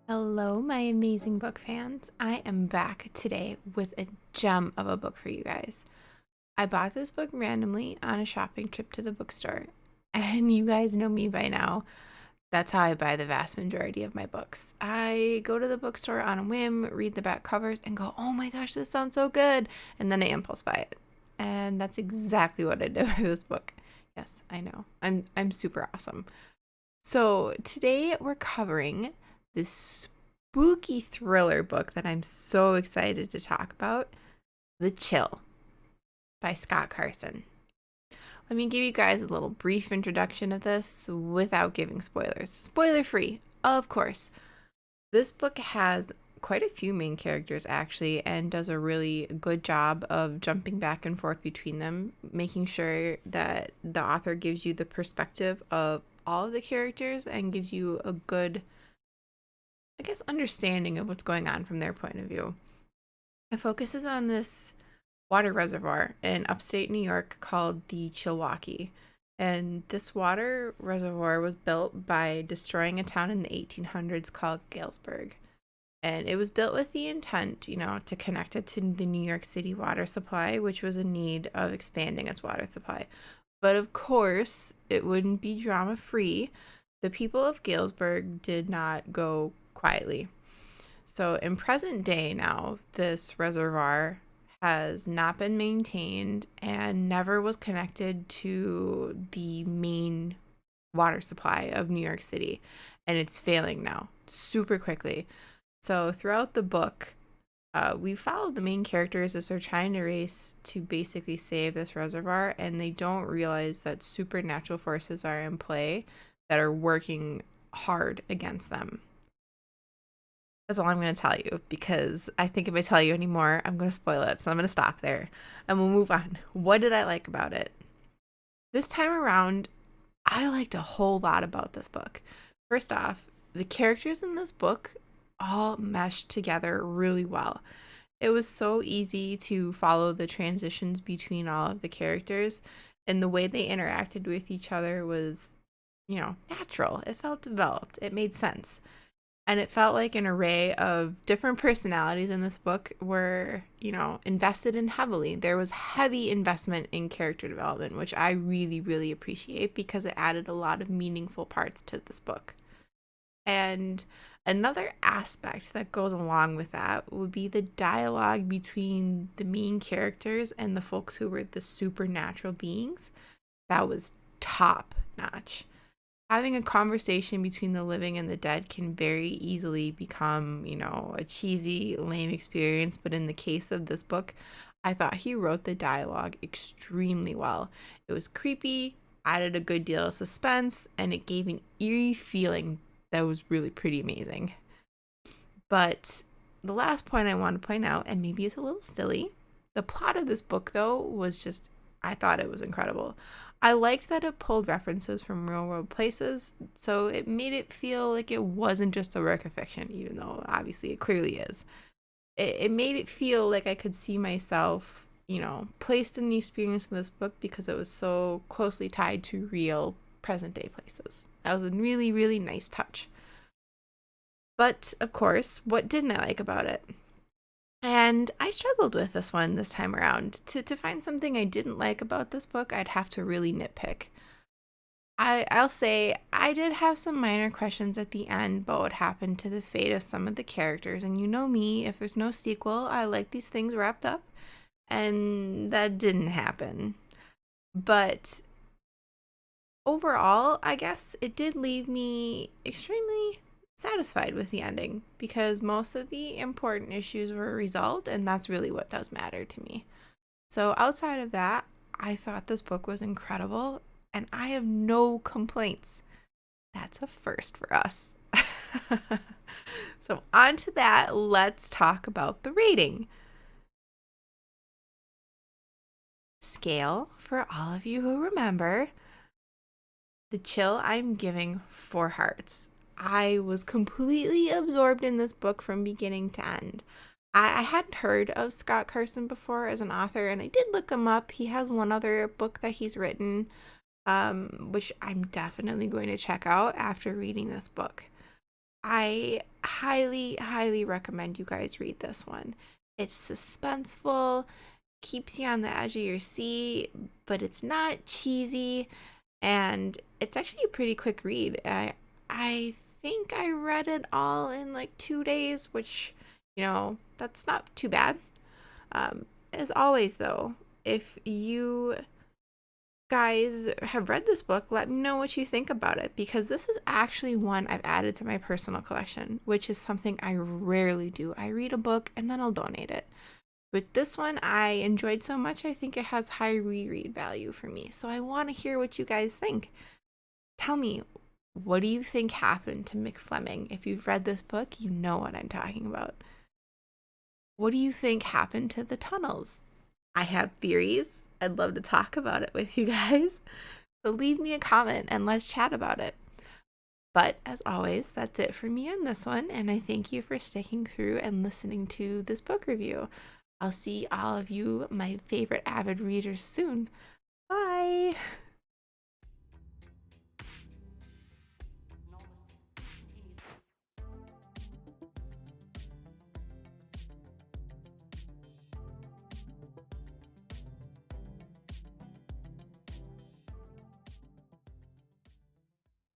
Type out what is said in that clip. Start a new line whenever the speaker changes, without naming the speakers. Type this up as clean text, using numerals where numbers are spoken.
Hello, my amazing book fans. I am back today with a gem of a book for you guys. I bought this book randomly on a shopping trip to the bookstore, and you guys know me by now. That's how I buy the vast majority of my books. I go to the bookstore on a whim, read the back covers, and go, oh my gosh, this sounds so good. And then I impulse buy it. And that's exactly what I did with this book. Yes, I know. I'm super awesome. So today we're covering this spooky thriller book that I'm so excited to talk about, The Chill by Scott Carson. Let me give you guys a little brief introduction of this without giving spoilers. Spoiler free, of course. This book has quite a few main characters actually, and does a really good job of jumping back and forth between them, making sure that the author gives you the perspective of all of the characters and gives you a good, understanding of what's going on from their point of view. It focuses on this water reservoir in upstate New York called the Chilwaukee. And this water reservoir was built by destroying a town in the 1800s called Galesburg. And it was built with the intent, to connect it to the New York City water supply, which was in need of expanding its water supply. But of course, it wouldn't be drama free. The people of Galesburg did not go quietly. So, in present day now, this reservoir has not been maintained and never was connected to the main water supply of New York City. And it's failing now super quickly. So, throughout the book, we follow the main characters as they're trying to race to basically save this reservoir, and they don't realize that supernatural forces are in play that are working hard against them. That's all I'm going to tell you, because I think if I tell you anymore, I'm going to spoil it. So I'm going to stop there and we'll move on. What did I like about it? This time around, I liked a whole lot about this book. First off, the characters in this book all meshed together really well. It was so easy to follow the transitions between all of the characters, and the way they interacted with each other was, natural. It felt developed. It made sense. And it felt like an array of different personalities in this book were, invested in heavily. There was heavy investment in character development, which I really, really appreciate because it added a lot of meaningful parts to this book. And another aspect that goes along with that would be the dialogue between the main characters and the folks who were the supernatural beings. That was top notch. Having a conversation between the living and the dead can very easily become, a cheesy, lame experience. But in the case of this book, I thought he wrote the dialogue extremely well. It was creepy, added a good deal of suspense, and it gave an eerie feeling that was really pretty amazing. But the last point I want to point out, and maybe it's a little silly, the plot of this book, though, was just, I thought it was incredible. I liked that it pulled references from real world places, so it made it feel like it wasn't just a work of fiction, even though obviously it clearly is. It made it feel like I could see myself, placed in the experience of this book because it was so closely tied to real present day places. That was a really, really nice touch. But of course, what didn't I like about it? And I struggled with this one this time around. To find something I didn't like about this book, I'd have to really nitpick. I'll say I did have some minor questions at the end about what happened to the fate of some of the characters. And you know me, if there's no sequel, I like these things wrapped up. And that didn't happen. But overall, I guess it did leave me extremely satisfied with the ending because most of the important issues were resolved, and that's really what does matter to me. So, outside of that, I thought this book was incredible, and I have no complaints. That's a first for us. So, on to that, let's talk about the rating. Scale, for all of you who remember, The Chill I'm giving 4 hearts. I was completely absorbed in this book from beginning to end. I hadn't heard of Scott Carson before as an author, and I did look him up. He has one other book that he's written, which I'm definitely going to check out after reading this book. I highly, highly recommend you guys read this one. It's suspenseful, keeps you on the edge of your seat, but it's not cheesy, and it's actually a pretty quick read. I think I read it all in like 2 days, which, that's not too bad. As always, though, if you guys have read this book, let me know what you think about it, because this is actually one I've added to my personal collection, which is something I rarely do. I read a book and then I'll donate it. But this one I enjoyed so much, I think it has high reread value for me. So I want to hear what you guys think. Tell me, what do you think happened to Mick Fleming? If you've read this book, you know what I'm talking about. What do you think happened to the tunnels? I have theories. I'd love to talk about it with you guys. So leave me a comment and let's chat about it. But as always, that's it for me on this one, and I thank you for sticking through and listening to this book review. I'll see all of you, my favorite avid readers, soon. Bye!